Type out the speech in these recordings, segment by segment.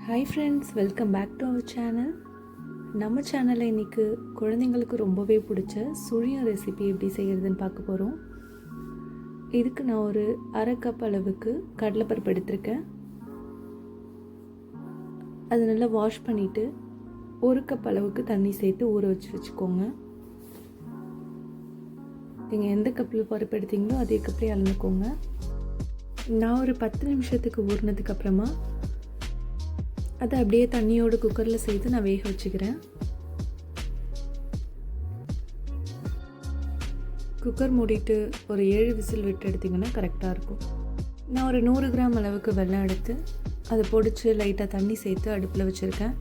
Hi friends, welcome back to our channel. நம்ம சேனலில் இன்றைக்கி குழந்தைங்களுக்கு ரொம்பவே பிடிச்ச சுழியம் ரெசிபி எப்படி செய்கிறதுன்னு பார்க்க போகிறோம். இதுக்கு நான் ஒரு அரை கப் அளவுக்கு கடலைப்பருப்பு எடுத்திருக்கேன். அது நல்லா வாஷ் பண்ணிவிட்டு ஒரு கப் அளவுக்கு தண்ணி சேர்த்து ஊற வச்சுக்கோங்க. நீங்கள் எந்த கப்பில் பருப்பு எடுத்தீங்களோ அதே கப்லேயே அளந்துக்கோங்க. நான் ஒரு 10 நிமிஷத்துக்கு ஊறினதுக்கப்புறமா அதை அப்படியே தண்ணியோடு குக்கரில் சேர்த்து நான் வேக வச்சுக்கிறேன். குக்கர் மூடிட்டு ஒரு 7 விசில் விட்டு எடுத்திங்கன்னா கரெக்டாக இருக்கும். நான் ஒரு 100 கிராம் அளவுக்கு வெல்லம் எடுத்து அதை பொடிச்சு லைட்டாக தண்ணி சேர்த்து அடுப்பில் வச்சுருக்கேன்.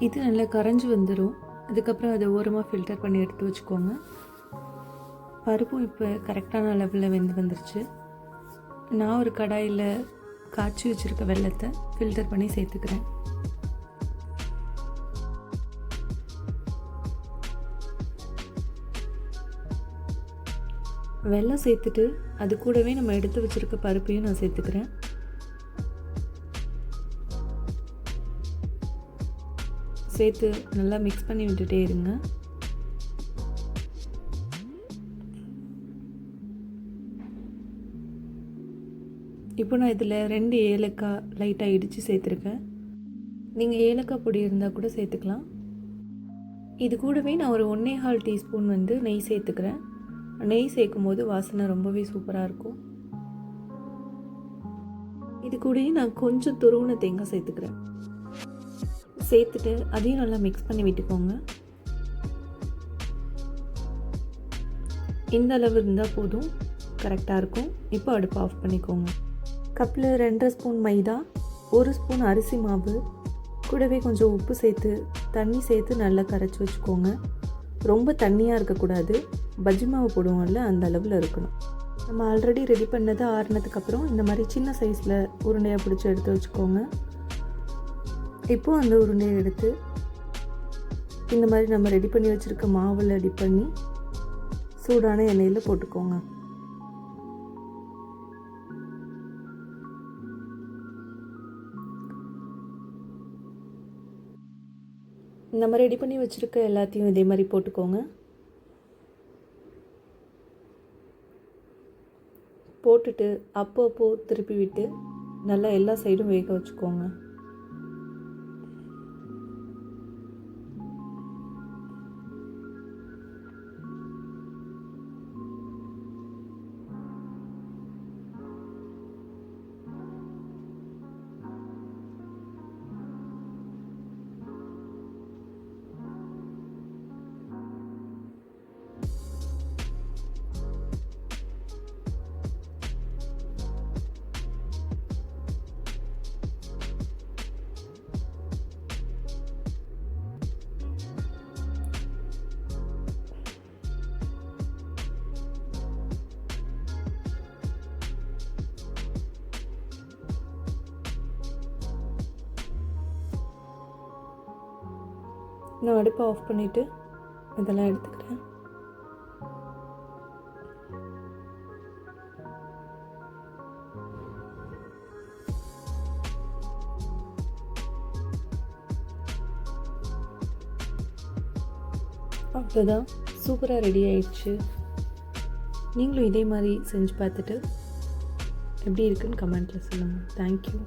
இது நல்லா கரைஞ்சி வந்துடும். அதுக்கப்புறம் அதை ஓரமாக ஃபில்டர் பண்ணி எடுத்து வச்சுக்கோங்க. பருப்பும் இப்போ கரெக்டான லெவலில் வெந்து வந்துருச்சு. நான் ஒரு கடாயில் காய்ச்சி வச்சுருக்க வெல்லத்தை ஃபில்டர் பண்ணி சேர்த்துக்கிறேன். வெல்லம் சேர்த்துட்டு அது கூடவே நம்ம எடுத்து வச்சுருக்க பருப்பையும் நான் சேர்த்துக்கிறேன். சேர்த்து நல்லா மிக்ஸ் பண்ணி விட்டுட்டே இருங்க. இப்போ நான் இதில் 2 ஏலக்காய் லைட்டாக இடித்து சேர்த்துருக்கேன். நீங்கள் ஏலக்காய் பொடி இருந்தால் கூட சேர்த்துக்கலாம். இது கூடவே நான் ஒரு 1.25 டீஸ்பூன் நெய் சேர்த்துக்கிறேன். நெய் சேர்க்கும் போது வாசனை ரொம்பவே சூப்பராக இருக்கும். இது கூடவே நான் கொஞ்சம் துருவின தேங்காய் சேர்த்துக்கிறேன். சேர்த்துட்டு அதையும் நல்லா மிக்ஸ் பண்ணி விட்டுக்கோங்க. இந்த அளவு இருந்தால் போதும், கரெக்டாக இருக்கும். இப்போ அடுப்பு ஆஃப் பண்ணிக்கோங்க. கப்பில் 2.5 ஸ்பூன் மைதா, 1 ஸ்பூன் அரிசி மாவு, கூடவே கொஞ்சம் உப்பு சேர்த்து தண்ணி சேர்த்து நல்லா கரைச்சி வச்சுக்கோங்க. ரொம்ப தண்ணியாக இருக்கக்கூடாது. பஜ்ஜி மாவு போடுவோம்ல, அந்த அளவில் இருக்கணும். நம்ம ஆல்ரெடி ரெடி பண்ணதை ஆறுனதுக்கப்புறம் இந்த மாதிரி சின்ன சைஸில் உருண்டையாக பிடிச்சி எடுத்து வச்சுக்கோங்க. இப்போது அந்த உருண்டையை எடுத்து இந்த மாதிரி நம்ம ரெடி பண்ணி வச்சுருக்க மாவில் ரெடி பண்ணி சூடான எண்ணெயில் போட்டுக்கோங்க. நம்ம ரெடி பண்ணி வச்சுருக்க எல்லாத்தையும் இதே மாதிரி போட்டுக்கோங்க. போட்டுட்டு அப்போ திருப்பி விட்டு நல்லா எல்லா சைடும் வேக வச்சுக்கோங்க. நான் அடுப்பை ஆஃப் பண்ணிவிட்டு இதெல்லாம் எடுத்துக்கிறேன். அவ்வளோதான், சூப்பராக ரெடி ஆயிடுச்சு. நீங்களும் இதே மாதிரி செஞ்சு பார்த்துட்டு எப்படி இருக்குன்னு கமெண்ட்டில் சொல்லுங்கள். தேங்க்யூ.